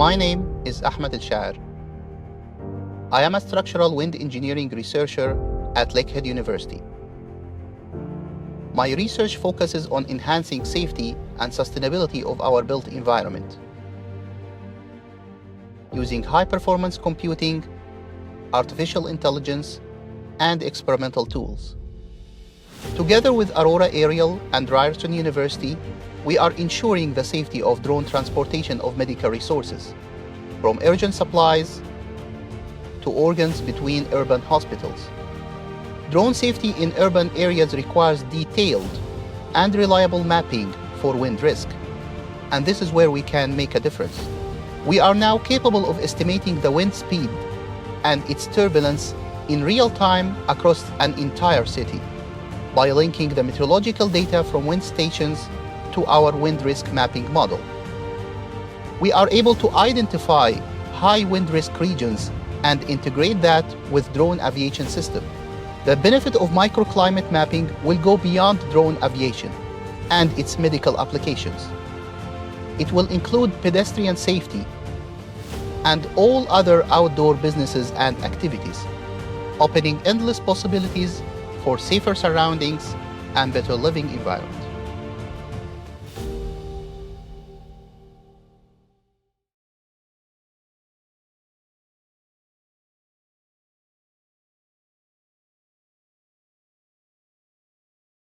My name is Ahmed Elshaer. I am a structural wind engineering researcher at Lakehead University. My research focuses on enhancing safety and sustainability of our built environment using high-performance computing, artificial intelligence, and experimental tools. Together with Aurora Aerial and Ryerson University, we are ensuring the safety of drone transportation of medical resources, from urgent supplies to organs between urban hospitals. Drone safety in urban areas requires detailed and reliable mapping for wind risk, and this is where we can make a difference. We are now capable of estimating the wind speed and its turbulence in real time across an entire city by linking the meteorological data from wind stations to our wind risk mapping model. We are able to identify high wind risk regions and integrate that with drone aviation system. The benefit of microclimate mapping will go beyond drone aviation and its medical applications. It will include pedestrian safety and all other outdoor businesses and activities, opening endless possibilities for safer surroundings and better living environments.